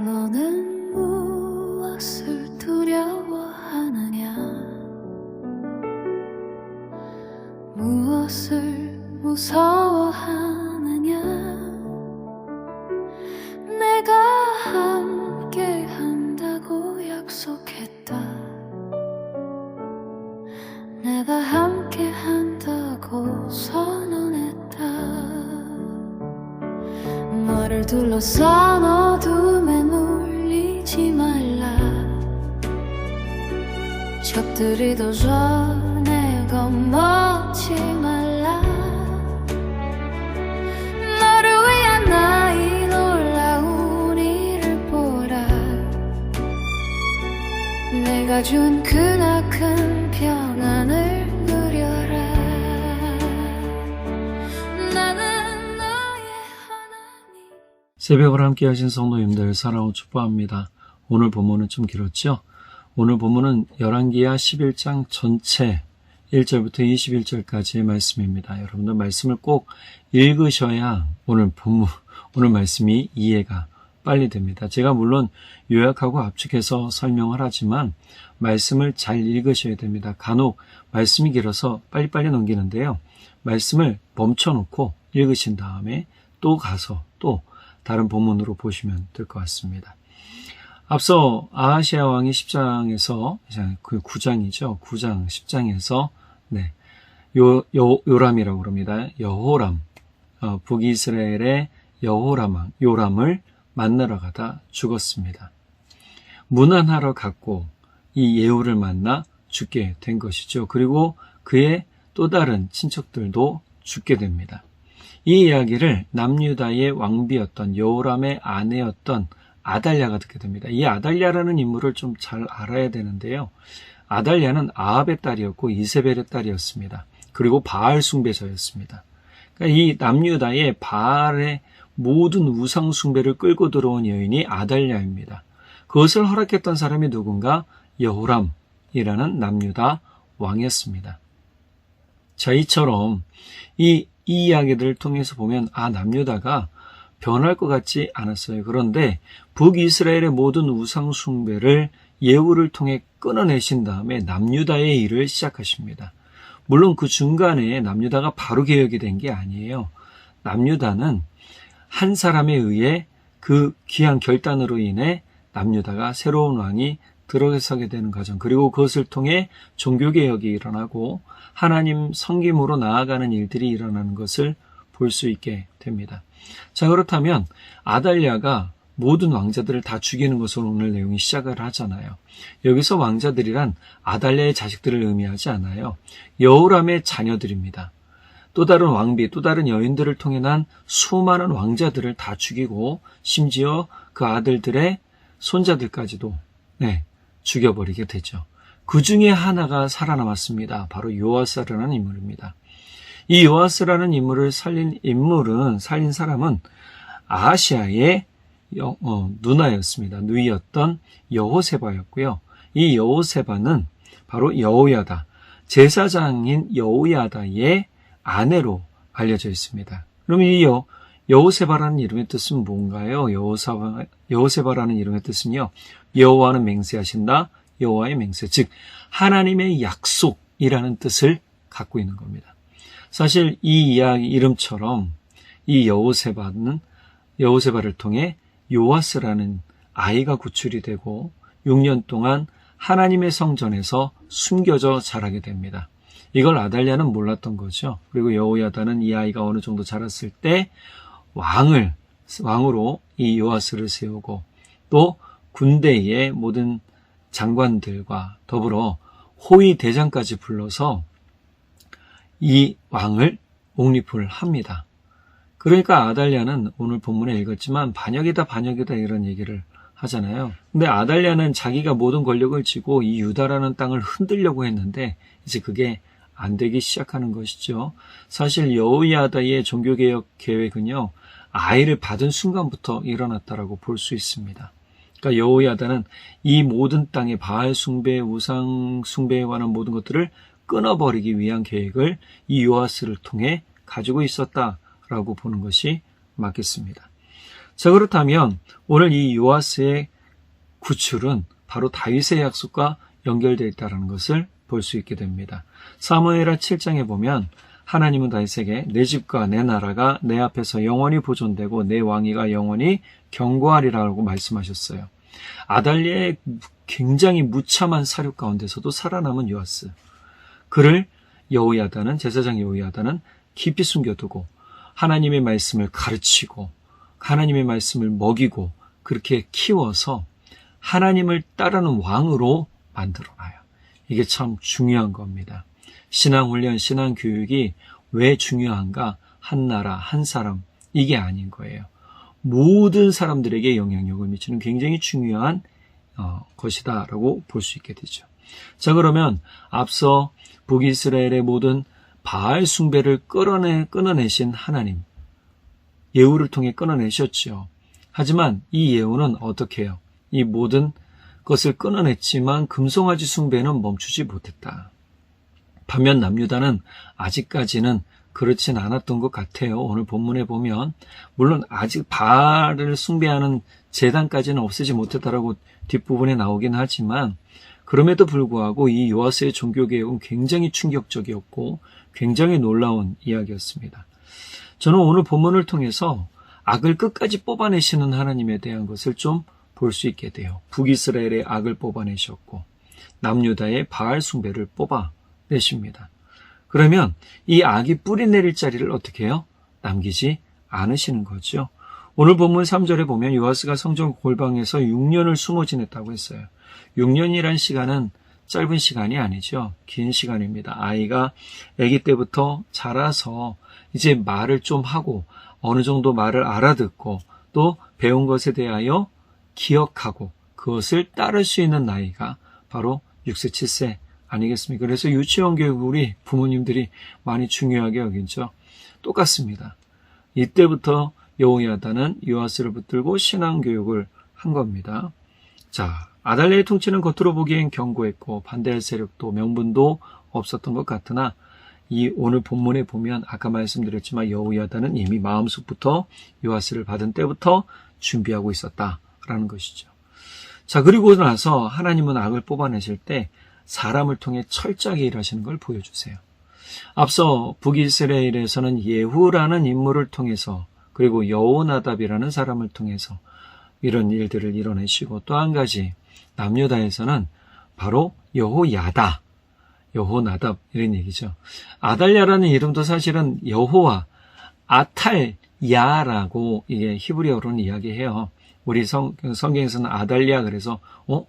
너는 무엇을 두려워하느냐? 무엇을 무서워하느냐? 내가 함께 한다고 약속했다. 내가 함께 한다고 선언했다. 너를 둘러싼 어둠에 물리지 말라. 적들이도 전에 겁먹지 말라. 너를 위한 나의 놀라운 일을 보라. 내가 준 크나큰 평안을 누려라. 나는 너의 하나님. 새벽을 함께 하신 성도님들 사랑하고 축복합니다. 오늘 본문은 좀 길었죠? 오늘 본문은 열왕기하 11장 전체 1절부터 21절까지의 말씀입니다. 여러분들 말씀을 꼭 읽으셔야 오늘 말씀이 이해가 빨리 됩니다. 제가 물론 요약하고 압축해서 설명을 하지만 말씀을 잘 읽으셔야 됩니다. 간혹 말씀이 길어서 빨리빨리 넘기는데요. 말씀을 멈춰놓고 읽으신 다음에 또 가서 또 다른 본문으로 보시면 될 것 같습니다. 앞서 아하시아 왕이 10장에서 그 9장이죠. 9장 10장에서 요람이라고 그럽니다. 여호람, 북이스라엘의 요람을 만나러 가다 죽었습니다. 문안하러 갔고 이 예후를 만나 죽게 된 것이죠. 그리고 그의 또 다른 친척들도 죽게 됩니다. 이 이야기를 남유다의 왕비였던 여호람의 아내였던 아달랴가 듣게 됩니다. 이 아달랴라는 인물을 좀 잘 알아야 되는데요. 아달랴는 아합의 딸이었고 이세벨의 딸이었습니다. 그리고 바알 숭배자였습니다. 그러니까 이 남유다의 바알의 모든 우상 숭배를 끌고 들어온 여인이 아달랴입니다. 그것을 허락했던 사람이 누군가? 여호람이라는 남유다 왕이었습니다. 자, 이처럼 이 이야기들을 통해서 보면 남유다가 변할 것 같지 않았어요. 그런데 북이스라엘의 모든 우상 숭배를 예후를 통해 끊어내신 다음에 남유다의 일을 시작하십니다. 물론 그 중간에 남유다가 바로 개혁이 된 게 아니에요. 남유다는 한 사람에 의해 그 귀한 결단으로 인해 남유다가 새로운 왕이 들어서게 되는 과정, 그리고 그것을 통해 종교개혁이 일어나고 하나님 섬김으로 나아가는 일들이 일어나는 것을 볼 수 있게 됩니다. 자, 그렇다면 아달랴가 모든 왕자들을 다 죽이는 것으로 오늘 내용이 시작을 하잖아요. 여기서 왕자들이란 아달랴의 자식들을 의미하지 않아요. 여호람의 자녀들입니다. 또 다른 왕비, 또 다른 여인들을 통해 난 수많은 왕자들을 다 죽이고 심지어 그 아들들의 손자들까지도 죽여버리게 되죠. 그 중에 하나가 살아남았습니다. 바로 요아스라는 인물입니다. 이 요아스라는 인물을 살린 사람은 아하시아의 누나였습니다. 누이였던 여호세바였고요. 이 여호세바는 바로 여호야다, 제사장인 여호야다의 아내로 알려져 있습니다. 그럼 이 여호세바라는 이름의 뜻은 뭔가요? 여호세바라는 이름의 뜻은요, 여호와는 맹세하신다, 여호와의 맹세, 즉 하나님의 약속이라는 뜻을 갖고 있는 겁니다. 사실 이 이야기 이름처럼 이 여호세바를 통해 요아스라는 아이가 구출이 되고 6년 동안 하나님의 성전에서 숨겨져 자라게 됩니다. 이걸 아달랴는 몰랐던 거죠. 그리고 여호야다는 이 아이가 어느 정도 자랐을 때 왕으로 이 요아스를 세우고 또 군대의 모든 장관들과 더불어 호위 대장까지 불러서 이 왕을 옹립을 합니다. 그러니까 아달랴는 오늘 본문에 읽었지만 반역이다 이런 얘기를 하잖아요. 근데 아달랴는 자기가 모든 권력을 쥐고 이 유다라는 땅을 흔들려고 했는데 이제 그게 안 되기 시작하는 것이죠. 사실 여호야다의 종교개혁 계획은요, 아이를 받은 순간부터 일어났다라고 볼 수 있습니다. 그러니까 여호야다는 이 모든 땅의 바알 숭배, 우상 숭배에 관한 모든 것들을 끊어버리기 위한 계획을 이 요아스를 통해 가지고 있었다라고 보는 것이 맞겠습니다. 자, 그렇다면 오늘 이 요아스의 구출은 바로 다윗의 약속과 연결되어 있다는 것을 볼 수 있게 됩니다. 사무엘하 7장에 보면 하나님은 다윗에게 내 집과 내 나라가 내 앞에서 영원히 보존되고 내 왕위가 영원히 견고하리라고 말씀하셨어요. 아달랴의 굉장히 무참한 사륙 가운데서도 살아남은 요아스. 그를 여호야다는, 제사장 여호야다는 깊이 숨겨두고 하나님의 말씀을 가르치고 하나님의 말씀을 먹이고 그렇게 키워서 하나님을 따르는 왕으로 만들어놔요. 이게 참 중요한 겁니다. 신앙훈련, 신앙교육이 왜 중요한가? 한 나라, 한 사람, 이게 아닌 거예요. 모든 사람들에게 영향력을 미치는 굉장히 중요한 것이다 라고 볼 수 있게 되죠. 자, 그러면 앞서 북이스라엘의 모든 바알 숭배를 끊어내신 하나님, 예후를 통해 끊어내셨죠. 하지만 이 예후는 어떻게 해요? 이 모든 것을 끊어냈지만 금송아지 숭배는 멈추지 못했다. 반면 남유다는 아직까지는 그렇진 않았던 것 같아요. 오늘 본문에 보면 물론 아직 바알을 숭배하는 제단까지는 없애지 못했다라고 뒷부분에 나오긴 하지만 그럼에도 불구하고 이 요아스의 종교개혁은 굉장히 충격적이었고 굉장히 놀라운 이야기였습니다. 저는 오늘 본문을 통해서 악을 끝까지 뽑아내시는 하나님에 대한 것을 좀 볼 수 있게 돼요. 북이스라엘의 악을 뽑아내셨고 남유다의 바알 숭배를 뽑아내십니다. 그러면 이 악이 뿌리 내릴 자리를 어떻게 해요? 남기지 않으시는 거죠. 오늘 본문 3절에 보면 요아스가 성전 골방에서 6년을 숨어 지냈다고 했어요. 6년이란 시간은 짧은 시간이 아니죠. 긴 시간입니다. 아이가 아기 때부터 자라서 이제 말을 좀 하고 어느 정도 말을 알아듣고 또 배운 것에 대하여 기억하고 그것을 따를 수 있는 나이가 바로 6세, 7세 아니겠습니까? 그래서 유치원 교육을 우리 부모님들이 많이 중요하게 여기죠. 똑같습니다. 이때부터 여호야다는 요아스를 붙들고 신앙교육을 한 겁니다. 자, 아달랴의 통치는 겉으로 보기엔 견고했고 반대할 세력도 명분도 없었던 것 같으나 이 오늘 본문에 보면 아까 말씀드렸지만 여호야다는 이미 마음속부터 요아스를 받은 때부터 준비하고 있었다라는 것이죠. 자, 그리고 나서 하나님은 악을 뽑아내실 때 사람을 통해 철저하게 일하시는 걸 보여주세요. 앞서 북이스라엘에서는 예후라는 인물을 통해서 그리고 여호나답이라는 사람을 통해서 이런 일들을 이뤄내시고 또 한 가지 남유다에서는 바로 여호야다, 여호나답 이런 얘기죠. 아달랴라는 이름도 사실은 여호와 아탈야라고 이게 히브리어로는 이야기해요. 우리 성경에서는 아달랴 그래서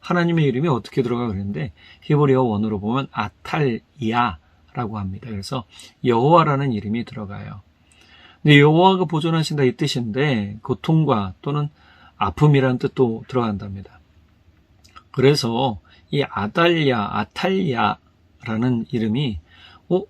하나님의 이름이 어떻게 들어가 그랬는데 히브리어 원어로 보면 아탈야라고 합니다. 그래서 여호와라는 이름이 들어가요. 근데 여호와가 보존하신다 이 뜻인데 고통과 또는 아픔이라는 뜻도 들어간답니다. 그래서 이 아탈야라는 이름이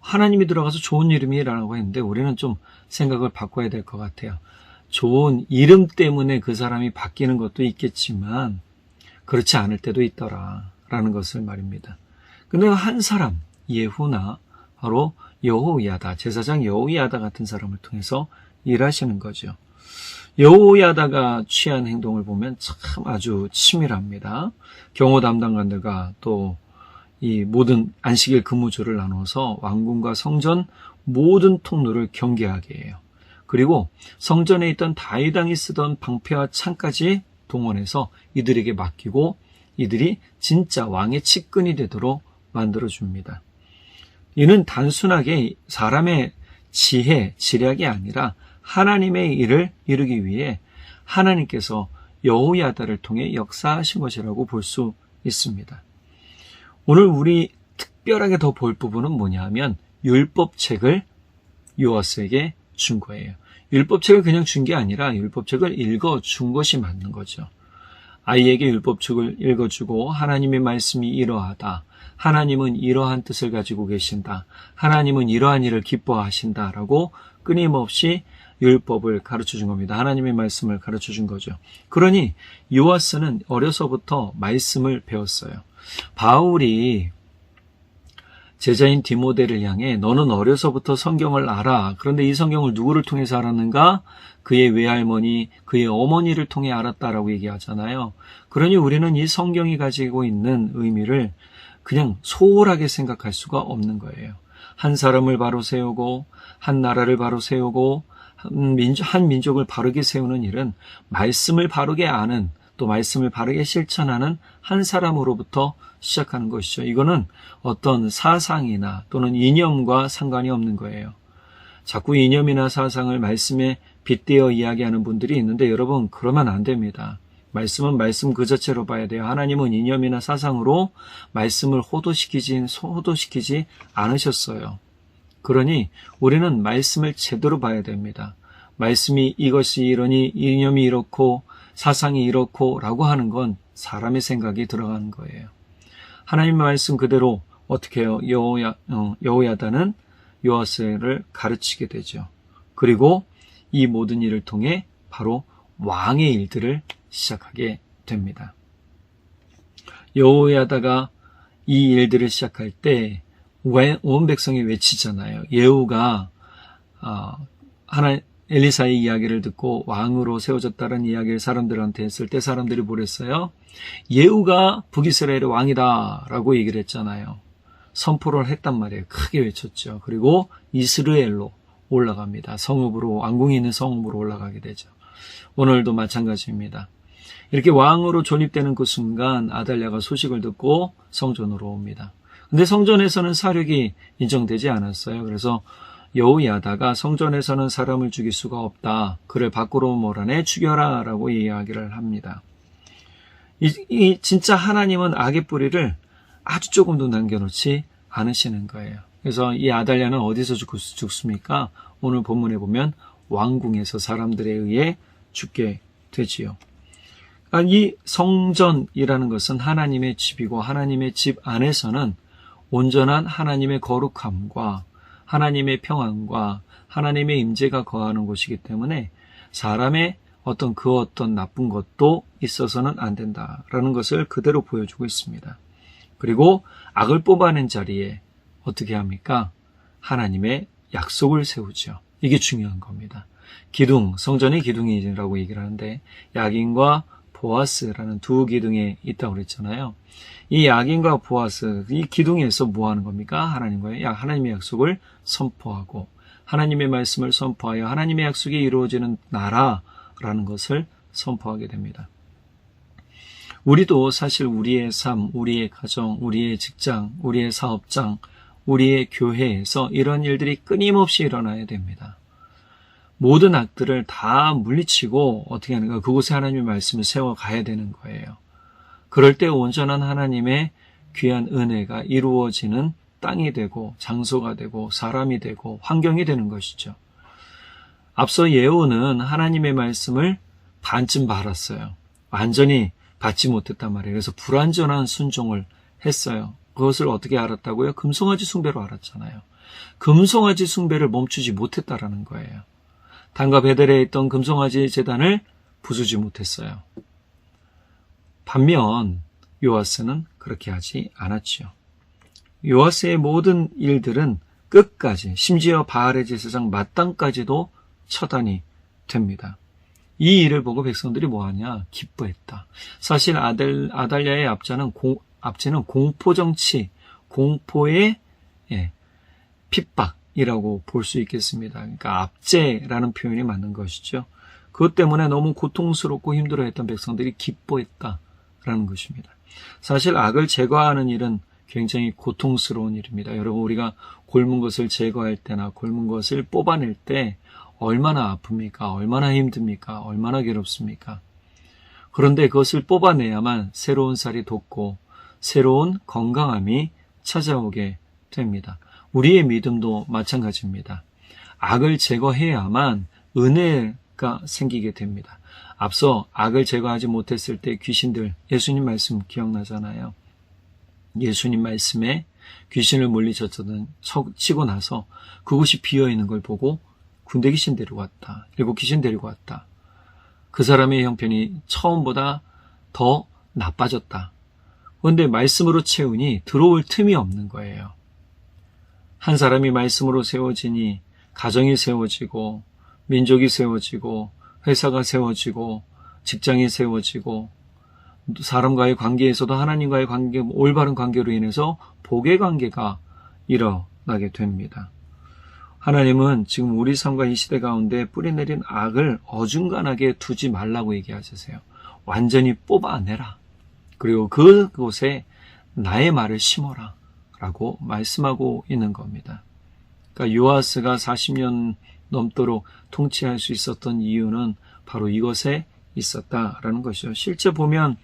하나님이 들어가서 좋은 이름이라고 했는데 우리는 좀 생각을 바꿔야 될 것 같아요. 좋은 이름 때문에 그 사람이 바뀌는 것도 있겠지만 그렇지 않을 때도 있더라라는 것을 말입니다. 근데 한 사람 예후나 바로 여호야다, 제사장 여호야다 같은 사람을 통해서 일하시는 거죠. 여호야다가 취한 행동을 보면 참 아주 치밀합니다. 경호 담당관들과 또 이 모든 안식일 근무조를 나눠서 왕궁과 성전 모든 통로를 경계하게 해요. 그리고 성전에 있던 다윗 왕이 쓰던 방패와 창까지 동원해서 이들에게 맡기고 이들이 진짜 왕의 측근이 되도록 만들어줍니다. 이는 단순하게 사람의 지혜, 지략이 아니라 하나님의 일을 이루기 위해 하나님께서 여호야다를 통해 역사하신 것이라고 볼 수 있습니다. 오늘 우리 특별하게 더 볼 부분은 뭐냐 하면 율법책을 요아스에게 준 거예요. 율법책을 그냥 준 게 아니라 율법책을 읽어준 것이 맞는 거죠. 아이에게 율법책을 읽어주고 하나님의 말씀이 이러하다. 하나님은 이러한 뜻을 가지고 계신다. 하나님은 이러한 일을 기뻐하신다라고 끊임없이 율법을 가르쳐 준 겁니다. 하나님의 말씀을 가르쳐 준 거죠. 그러니 요아스는 어려서부터 말씀을 배웠어요. 바울이 제자인 디모데를 향해 너는 어려서부터 성경을 알아. 그런데 이 성경을 누구를 통해서 알았는가? 그의 외할머니, 그의 어머니를 통해 알았다라고 얘기하잖아요. 그러니 우리는 이 성경이 가지고 있는 의미를 그냥 소홀하게 생각할 수가 없는 거예요. 한 사람을 바로 세우고 한 나라를 바로 세우고 한 민족을 바르게 세우는 일은 말씀을 바르게 아는 또 말씀을 바르게 실천하는 한 사람으로부터 시작하는 것이죠. 이거는 어떤 사상이나 또는 이념과 상관이 없는 거예요. 자꾸 이념이나 사상을 말씀에 빗대어 이야기하는 분들이 있는데 여러분 그러면 안 됩니다. 말씀은 말씀 그 자체로 봐야 돼요. 하나님은 이념이나 사상으로 말씀을 호도시키지 않으셨어요. 그러니 우리는 말씀을 제대로 봐야 됩니다. 말씀이 이것이 이러니 이념이 이렇고 사상이 이렇고 라고 하는 건 사람의 생각이 들어가는 거예요. 하나님의 말씀 그대로 어떻게 해요? 여호야다는 요아스를 가르치게 되죠. 그리고 이 모든 일을 통해 바로 왕의 일들을 시작하게 됩니다. 여호야다가 이 일들을 시작할 때 온 백성이 외치잖아요. 예후가 엘리사의 이야기를 듣고 왕으로 세워졌다는 이야기를 사람들한테 했을 때 사람들이 뭐랬어요? 예후가 북이스라엘의 왕이다 라고 얘기를 했잖아요. 선포를 했단 말이에요. 크게 외쳤죠. 그리고 이스라엘로 올라갑니다. 성읍으로, 왕궁이 있는 성읍으로 올라가게 되죠. 오늘도 마찬가지입니다. 이렇게 왕으로 존입되는 그 순간 아달랴가 소식을 듣고 성전으로 옵니다. 근데 성전에서는 사륙이 인정되지 않았어요. 그래서 여호야다가 성전에서는 사람을 죽일 수가 없다. 그를 밖으로 몰아내 죽여라 라고 이야기를 합니다. 진짜 하나님은 악의 뿌리를 아주 조금도 남겨놓지 않으시는 거예요. 그래서 이 아달랴는 어디서 죽습니까? 오늘 본문에 보면 왕궁에서 사람들에 의해 죽게 되지요. 이 성전이라는 것은 하나님의 집이고 하나님의 집 안에서는 온전한 하나님의 거룩함과 하나님의 평안과 하나님의 임재가 거하는 곳이기 때문에 사람의 어떤 나쁜 것도 있어서는 안 된다라는 것을 그대로 보여주고 있습니다. 그리고 악을 뽑아낸 자리에 어떻게 합니까? 하나님의 약속을 세우죠. 이게 중요한 겁니다. 기둥, 성전의 기둥이라고 얘기를 하는데 야긴과 보아스라는 두 기둥에 있다고 그랬잖아요. 이 야긴과 보아스, 이 기둥에서 뭐 하는 겁니까? 하나님의 약속을 선포하고 하나님의 말씀을 선포하여 하나님의 약속이 이루어지는 나라라는 것을 선포하게 됩니다. 우리도 사실 우리의 삶, 우리의 가정, 우리의 직장, 우리의 사업장, 우리의 교회에서 이런 일들이 끊임없이 일어나야 됩니다. 모든 악들을 다 물리치고 어떻게 하는가? 그곳에 하나님의 말씀을 세워가야 되는 거예요. 그럴 때 온전한 하나님의 귀한 은혜가 이루어지는 땅이 되고 장소가 되고 사람이 되고 환경이 되는 것이죠. 앞서 예후는 하나님의 말씀을 반쯤 받았어요. 완전히 받지 못했단 말이에요. 그래서 불완전한 순종을 했어요. 그것을 어떻게 알았다고요? 금송아지 숭배로 알았잖아요. 금송아지 숭배를 멈추지 못했다라는 거예요. 단과 베델에 있던 금송아지 제단을 부수지 못했어요. 반면 요아스는 그렇게 하지 않았지요. 요아스의 모든 일들은 끝까지 심지어 바알의 제사장 마땅까지도 처단이 됩니다. 이 일을 보고 백성들이 뭐하냐? 기뻐했다. 사실 아달랴의 압제는 공포정치, 공포의 핍박이라고 볼 수 있겠습니다. 그러니까 압제라는 표현이 맞는 것이죠. 그것 때문에 너무 고통스럽고 힘들어했던 백성들이 기뻐했다라는 것입니다. 사실 악을 제거하는 일은 굉장히 고통스러운 일입니다. 여러분, 우리가 곪은 것을 제거할 때나 곪은 것을 뽑아낼 때 얼마나 아픕니까? 얼마나 힘듭니까? 얼마나 괴롭습니까? 그런데 그것을 뽑아내야만 새로운 살이 돋고 새로운 건강함이 찾아오게 됩니다. 우리의 믿음도 마찬가지입니다. 악을 제거해야만 은혜가 생기게 됩니다. 앞서 악을 제거하지 못했을 때 귀신들, 예수님 말씀 기억나잖아요. 예수님 말씀에 귀신을 물리치고 나서 그곳이 비어있는 걸 보고 군대 귀신 데리고 왔다. 일곱 귀신 데리고 왔다. 그 사람의 형편이 처음보다 더 나빠졌다. 그런데 말씀으로 채우니 들어올 틈이 없는 거예요. 한 사람이 말씀으로 세워지니 가정이 세워지고 민족이 세워지고 회사가 세워지고 직장이 세워지고 사람과의 관계에서도 하나님과의 관계, 올바른 관계로 인해서 복의 관계가 일어나게 됩니다. 하나님은 지금 우리 삶과 이 시대 가운데 뿌리내린 악을 어중간하게 두지 말라고 얘기하세요. 완전히 뽑아내라. 그리고 그곳에 나의 말을 심어라 라고 말씀하고 있는 겁니다. 그러니까 요아스가 40년 넘도록 통치할 수 있었던 이유는 바로 이것에 있었다라는 것이죠. 실제 보면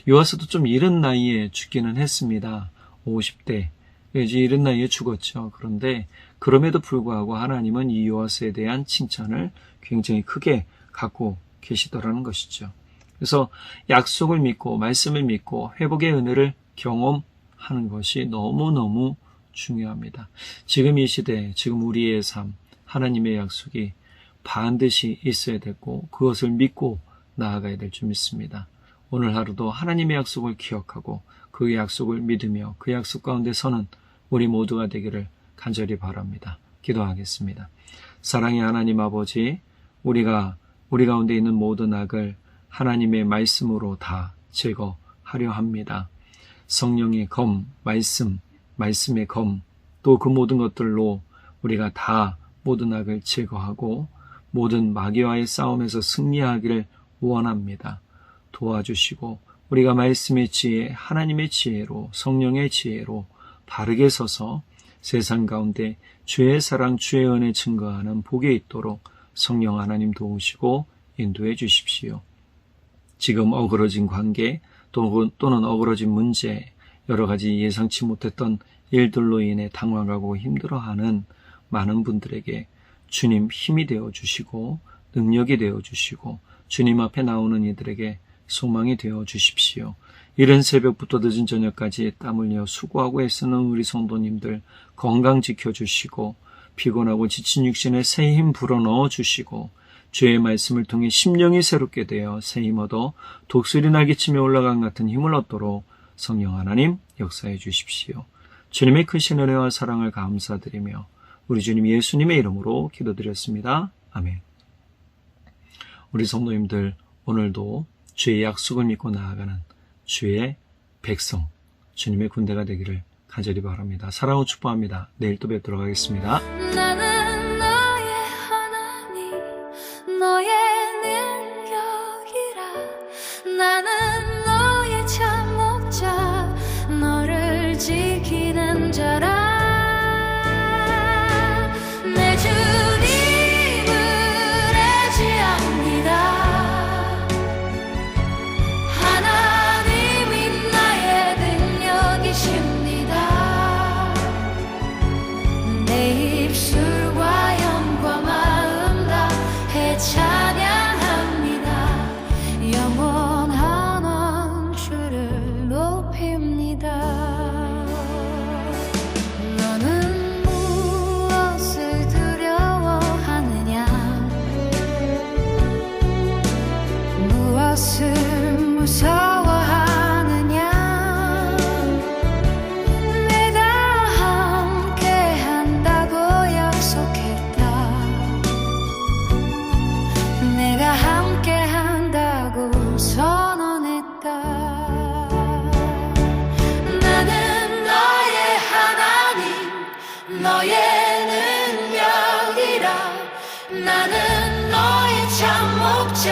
요아스도 좀 이른 나이에 죽기는 했습니다. 50대. 이제 이른 나이에 죽었죠. 그런데 그럼에도 불구하고 하나님은 이 요아스에 대한 칭찬을 굉장히 크게 갖고 계시더라는 것이죠. 그래서 약속을 믿고 말씀을 믿고 회복의 은혜를 경험하는 것이 너무너무 중요합니다. 지금 이 시대, 지금 우리의 삶, 하나님의 약속이 반드시 있어야 되고 그것을 믿고 나아가야 될 줄 믿습니다. 오늘 하루도 하나님의 약속을 기억하고 그 약속을 믿으며 그 약속 가운데 서는 우리 모두가 되기를 간절히 바랍니다. 기도하겠습니다. 사랑의 하나님 아버지, 우리 가운데 있는 모든 악을 하나님의 말씀으로 다 제거하려 합니다. 성령의 검, 말씀의 검, 또 그 모든 것들로 우리가 다 모든 악을 제거하고 모든 마귀와의 싸움에서 승리하기를 원합니다. 도와주시고 우리가 말씀의 지혜, 하나님의 지혜로, 성령의 지혜로 바르게 서서 세상 가운데 주의 사랑, 주의 은혜 증거하는 복이 있도록 성령 하나님 도우시고 인도해 주십시오. 지금 어그러진 관계 또는 어그러진 문제, 여러 가지 예상치 못했던 일들로 인해 당황하고 힘들어하는 많은 분들에게 주님 힘이 되어 주시고 능력이 되어 주시고 주님 앞에 나오는 이들에게 소망이 되어 주십시오. 이른 새벽부터 늦은 저녁까지 땀 흘려 수고하고 애쓰는 우리 성도님들 건강 지켜주시고 피곤하고 지친 육신에 새 힘 불어넣어 주시고 주의 말씀을 통해 심령이 새롭게 되어 새 힘 얻어 독수리 날개치며 올라간 같은 힘을 얻도록 성령 하나님 역사해 주십시오. 주님의 크신 은혜와 사랑을 감사드리며 우리 주님 예수님의 이름으로 기도드렸습니다. 아멘. 우리 성도님들 오늘도 주의 약속을 믿고 나아가는 주의 백성, 주님의 군대가 되기를 간절히 바랍니다. 사랑으로 축복합니다. 내일 또 뵙도록 하겠습니다. 나는 너의 하나님 너의 능력이라 나는 너의 참 목자 너를 지키는 자라 내 주님을 애지합니다 하나님이 나의 능력이십니다 내 입술과 영과 마음 다해 찬양합니다 영원한 주를 높입니다 너는 무엇을 두려워하느냐 무엇을 무서워하느냐 내가 함께 한다고 약속했다 내가 함께 한다고 선언했다 나는 너의 하나님 너의 능력이라 나는 너의 참 목자